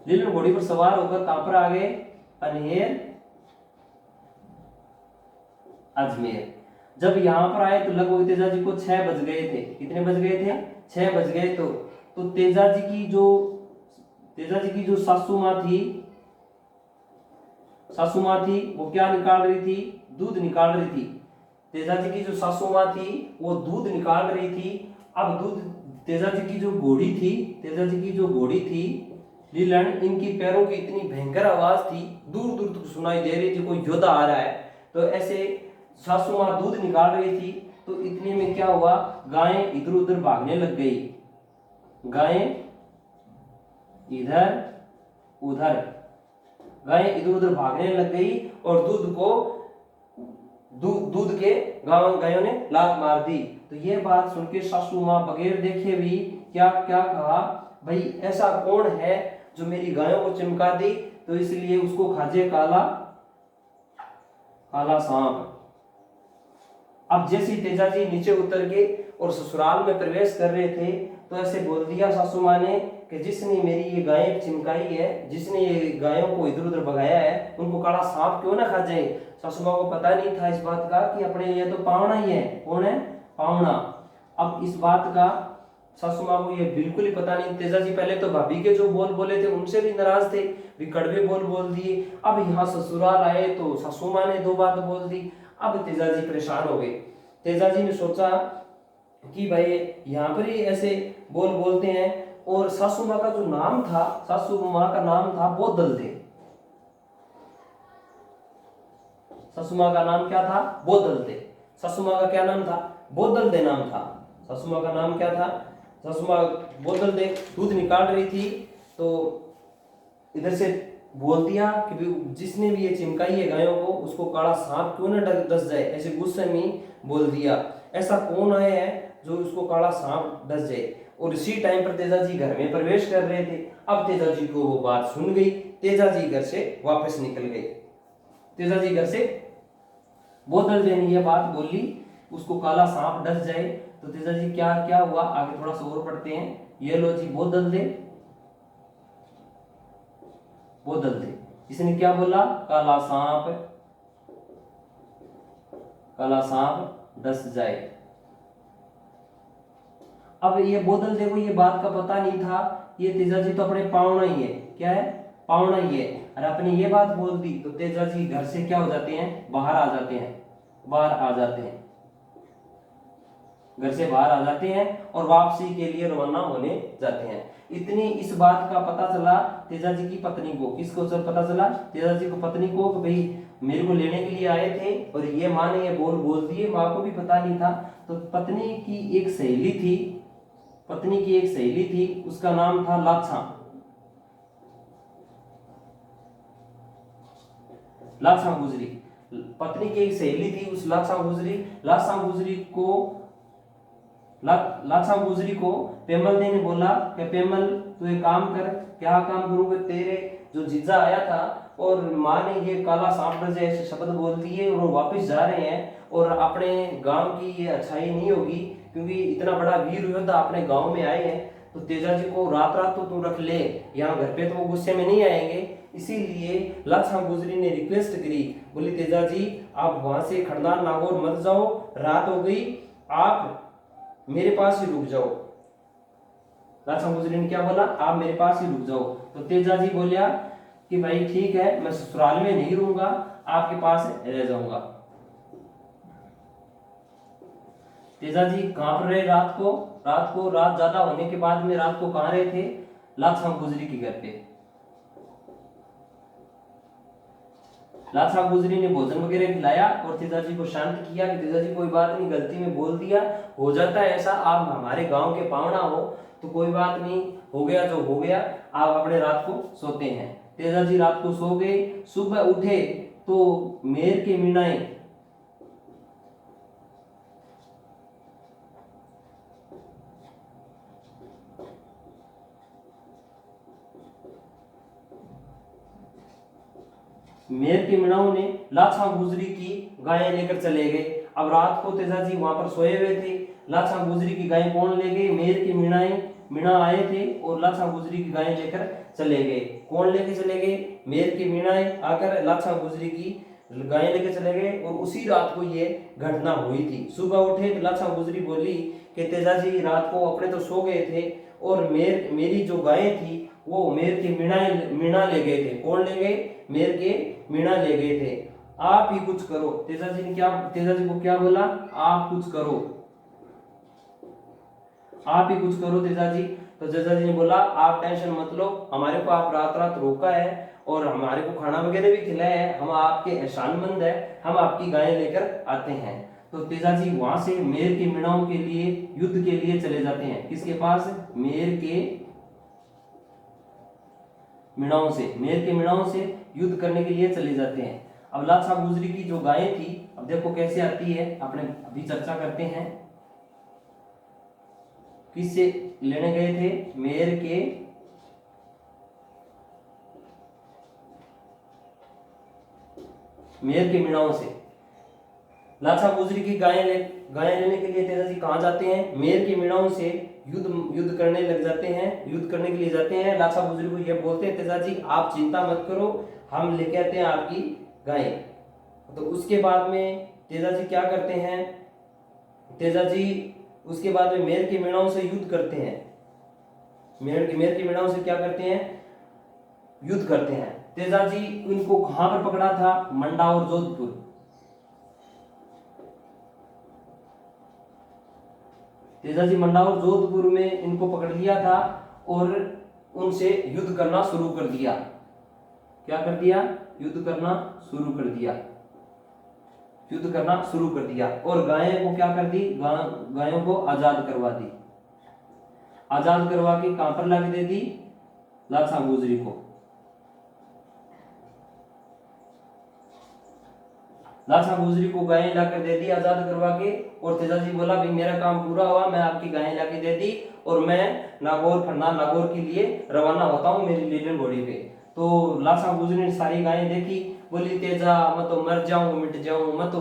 Linen घोड़ी पर सवार होकर कहां पर आ गए? अनहेर अजमेर। जब यहाँ पर आए तो लगभग तेजा जी को 6 बज गए थे। कितने बज गए थे? 6 बज गए। तो तेजा जी की जो सासू माँ थी वो क्या निकाल रही थी? दूध निकाल रही थी। तेजा जी की जो सासू माँ थी वो दूध निकाल रही थी। अब दूध तेजा जी की जो घोड़ी थी लीलन, इनकी पैरों की इतनी भयंकर आवाज थी, दूर दूर तक सुनाई दे रही थी, कोई योद्धा आ रहा है। तो ऐसे सासू माँ दूध निकाल रही थी। तो इतने में क्या हुआ? गायें इधर उधर भागने लग गई। गायें इधर उधर भागने लग गई और दूध के गायों ने लात मार दी। तो ये बात सुन के सासू माँ बगैर देखे भी क्या क्या कहा, भाई ऐसा कौन है जो मेरी गायों को चमका दी? तो इसलिए उसको खाजे काला सांप। अब जैसे तेजा जी नीचे उतर के और ससुराल में प्रवेश कर रहे थे तो ऐसे बोल दिया सासू माँ ने कि जिसने मेरी ये गायें चिमकाई है, जिसने ये गायों को इधर उधर भगाया है, उनको काला सांप क्यों ना खा जाए। सासू माँ को पता नहीं था इस बात का कि अपने ये तो पावना ही है। कौन है? पावना। अब इस बात का सासू माँ को ये बिल्कुल ही पता नहीं। तेजा जी पहले तो भाभी के जो बोल बोले थे उनसे भी नाराज थे, भी कड़वे बोल दिए। अब यहाँ ससुराल आए तो सासू माँ ने 2 बात बोल दी। अब तेजा जी परेशान हो गए। तेजा जी ने सोचा कि भाई यहाँ पर ही ऐसे बोलते हैं। और सासू माँ का जो नाम था, सासू माँ का नाम था बोदलदे। सासू माँ का नाम क्या था? बोदलदे। सासू माँ का क्या नाम था? बोदलदे नाम था। सासू माँ का नाम क्या था? सासू माँ बोदलदे। दूध निकाल रही थी तो इधर से बोल दिया कि जिसने भी ये चिमकाई है गायों को, उसको काला सांप क्यों ना डस जाए। ऐसे गुस्से में बोल दिया। ऐसा कौन आया है जो उसको काला सांप डस जाए? और इसी टाइम पर तेजा जी घर में प्रवेश कर रहे थे। अब तेजा जी को वो बात सुन गई। तेजा जी घर से वापस निकल गए। तेजा जी घर से बोदलदे ने ये बात बोली उसको काला सांप डस जाए। तो तेजा जी क्या क्या हुआ आगे थोड़ा सा और पढ़ते हैं। ये लो जी बोदलदे इसने क्या बोला? काला सांप डस जाए। अब ये बोदलदे को ये बात का पता नहीं था। ये तेजा जी तो अपने पावना ही है। क्या है? पावना ही है। और अपने ये बात बोल दी तो तेजा जी घर से क्या हो जाते हैं? बाहर आ जाते हैं। घर से बाहर आ जाते हैं और वापसी के लिए रवाना होने जाते हैं। इतनी इस बात का पता चला तेजा जी की पत्नी को। किसको सर पता चला? तेजा जी को पत्नी को कि भाई मेरे को लेने के लिए आए थे और ये माँ ने ये बोल दिए। माँ को भी पता नहीं था। तो पत्नी की एक सहेली थी, उसका नाम था लाछा गुजरी। पत्नी की एक सहेली थी उस लाछा गुजरी को पेमल ने बोला कि पेमल तू एक काम कर। क्या काम करूंगा? तेरे जो जीजा आया था और माँ ने ये काला सांप डस जाए ऐसे शब्द बोल दिए और वो वापस जा रहे हैं और अपने गांव की ये अच्छाई नहीं होगी क्योंकि इतना बड़ा वीर योद्धा अपने गांव में आए हैं। तो तेजा जी को रात तो तू रख ले, यहाँ घर पे तो वो गुस्से में नहीं आएंगे। इसीलिए लाछा गुजरी ने रिक्वेस्ट करी, बोली तेजा जी आप वहां से खड़नार नागौर मत जाओ, रात हो गई, आप मेरे पास ही रुक जाओ। लाछा गुजरी ने क्या बोला? आप मेरे पास ही रुक जाओ। तो तेजा जी बोलिया कि भाई ठीक है, मैं ससुराल में नहीं रहूंगा, आपके पास रह जाऊंगा। तेजा जी कहां पर रहे रात ज्यादा होने के बाद में रात को कहां रहे थे? लाछा गुजरी के घर पे। लाछा गुजरी ने भोजन वगैरह खिलाया और तेजा जी को शांत किया कि तेजा जी कोई बात नहीं, गलती में बोल दिया, हो जाता है ऐसा, आप हमारे गांव के पावना हो तो कोई बात नहीं, हो गया जो हो गया, आप अपने रात को सोते हैं। तेजा जी रात को सो गए। सुबह उठे तो मेर के मीणाएं ने लाछा गुजरी की गायें लेकर चले गए। अब रात को तेजा जी वहां पर सोए हुए थे। लाछा गुजरी की गायें कौन ले गए? मेर की मीणाएं मीणा आए थे और लाछा गुजरी की गायें लेकर चले गए। कौन लेके चले गए? मेर के मीणाएं आकर लाछा गुजरी की गायें लेके चले गए और उसी रात को ये घटना हुई थी। सुबह उठे तो लाछा गुजरी बोली कि तेजाजी रात को अपने तो सो गए थे और मेरी जो गायें थी वो मेर के मीणा ले गए थे। कौन ले गए? मेर के मीणा ले गए थे। आप ही कुछ करो। तेजाजी को क्या बोला? आप कुछ करो, आप ही कुछ करो तेजाजी। तो तेजाजी ने बोला आप टेंशन मत लो, हमारे को आप रात रात रोका है और हमारे को खाना वगैरह भी खिलाया है, हम आपके एहसानमंद है, हम आपकी गायें लेकर आते हैं। तो तेजाजी वहां से मेर के मीणाओं के लिए युद्ध के लिए चले जाते हैं। किसके पास? मेर के मीणाओं से युद्ध करने के लिए चले जाते हैं। अब लाछा गुजरी की जो गायें थी, अब देखो कैसे आती है, अपने अभी चर्चा करते हैं। किससे लेने गए थे? मेर के मीणाओं से लाछा गुजरी की गायें लेने के लिए तेजाजी कहां जाते हैं? मेर के मीणाओं से युद्ध करने लग जाते हैं, युद्ध करने के लिए जाते हैं। लाछा गुजरी को ये बोलते हैं तेजाजी आप चिंता मत करो, हम लेके आते हैं आपकी गायें। तो उसके बाद में तेजाजी क्या करते हैं? तेजाजी उसके बाद में मेर के मीणाओं से युद्ध करते हैं। मेर के मीणाओं से क्या करते हैं? युद्ध करते हैं। तेजाजी इनको कहां पर पकड़ा था? मंडा और जोधपुर। तेजाजी मंडा और जोधपुर में इनको पकड़ लिया था और उनसे युद्ध करना शुरू कर दिया। क्या कर दिया? युद्ध करना शुरू कर दिया। युद्ध करना शुरू कर दिया और गायों को क्या कर दी? गायों को आजाद करवा दी। आजाद करवा के कहां पर लाके दे दी? लाछा गुजरी को। लाछा गुजरी को गायें लाकर दे दी आजाद करवा के और तेजाजी बोला भाई मेरा काम पूरा हुआ, मैं आपकी गायें लाके दे दी और मैं नागौर के लिए रवाना होता हूँ मेरी लीलन घोड़ी पे। तो लाछा गुजरी ने सारी गायें देखी, बोली तेजा मैं तो मर जाऊं मिट जाऊं, मैं तो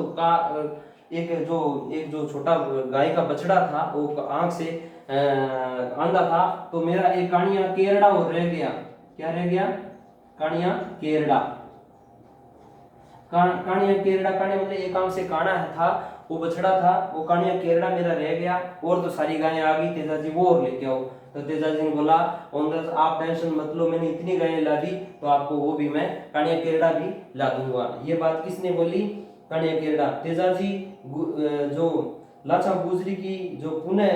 एक जो छोटा गाय का बछड़ा था वो आंख से आंधा था, तो मेरा एक कानिया केरड़ा और रह गया। क्या रह गया? कानिया केरड़ा। कानिया मतलब एक आंख से काना था, वो बछड़ा था, वो कानिया केरड़ा मेरा रह गया और तो सारी गायें आ गई। तेजाजी वो और लेके आओ। तो तेजाजी ने बोला आप टेंशन मत लो, मैंने इतनी गायें ला दी तो आपको वो भी मैं कानिया केरड़ा भी ला दूंगा। ये बात किसने बोली? कानिया केरड़ा। तेजाजी जो लाछा गुजरी की जो पुनः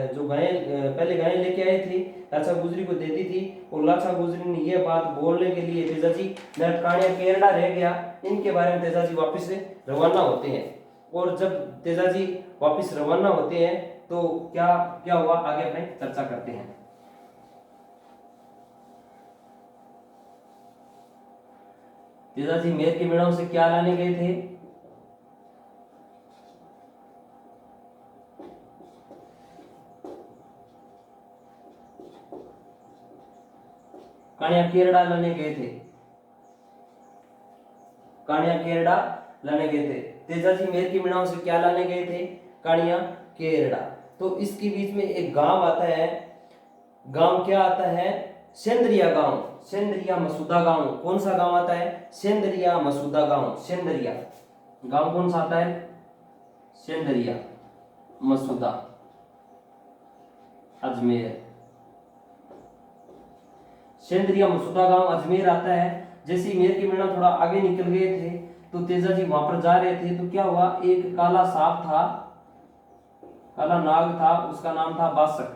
जो गायें पहले गायें लेके आए थे लाछा गुजरी को दे दी थी और लाछा गुजरी ने यह बात बोलने के लिए तेजाजी मेरा कानिया केरड़ा रह गया, इनके बारे में तेजाजी वापस से रवाना होते हैं। और जब तेजाजी वापस रवाना होते हैं तो क्या क्या हुआ आगे अपने चर्चा करते हैं। तेजाजी मेर के मीणाओं से क्या लाने गए थे? कानिया केरड़ा लाने गए थे। कानिया केरड़ा लाने गए थे। तेजाजी मेर की मीणाओं से क्या लाने गए थे? कानिया केरड़ा। तो इसके बीच में एक गांव आता है। गांव क्या आता है? सेंदरिया गांव, सेंदरिया मसूदा गांव। कौन सा गांव आता है? सेंदरिया मसूदा गांव। सेंदरिया गांव कौन सा आता है? सेंदरिया मसूदा, अजमेर। सेंदरिया मसूदा गांव अजमेर आता है। जैसे ही मेर के मीणा थोड़ा आगे निकल गए थे तो तेजाजी वहां पर जा रहे थे तो क्या हुआ, एक काला सांप था, काला नाग था, उसका नाम था बासक।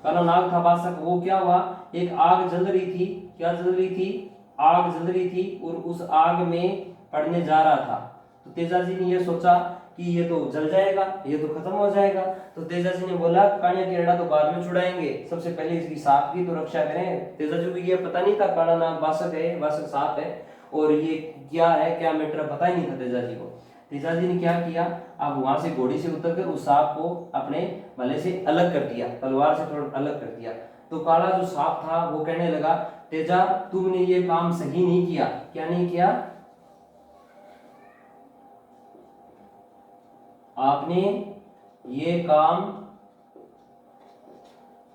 काला नाग था बासक। वो क्या हुआ, एक आग जल रही थी। क्या जल रही थी? आग जल रही थी और उस आग में पड़ने जा रहा था। तो तेजाजी ने यह सोचा कि ये तो जल जाएगा, ये तो खत्म हो जाएगा। तो तेजाजी ने बोला कानिया केरड़ा तो बाद में छुड़ाएंगे, सबसे पहले इसकी सांप की तो रक्षा करें। तेजाजी को ये पता नहीं था काला नाग बासक है, बासक सांप है और ये क्या है, क्या मैटर पता ही नहीं था तेजाजी को। तेजाजी ने क्या किया, अब वहां से घोड़ी से उतरकर उस सांप को अपने भले से अलग कर दिया, तलवार से थोड़ा अलग कर दिया। तो काला जो सांप था वो कहने लगा तेजा तुमने ये काम सही नहीं किया। क्या नहीं किया? आपने ये काम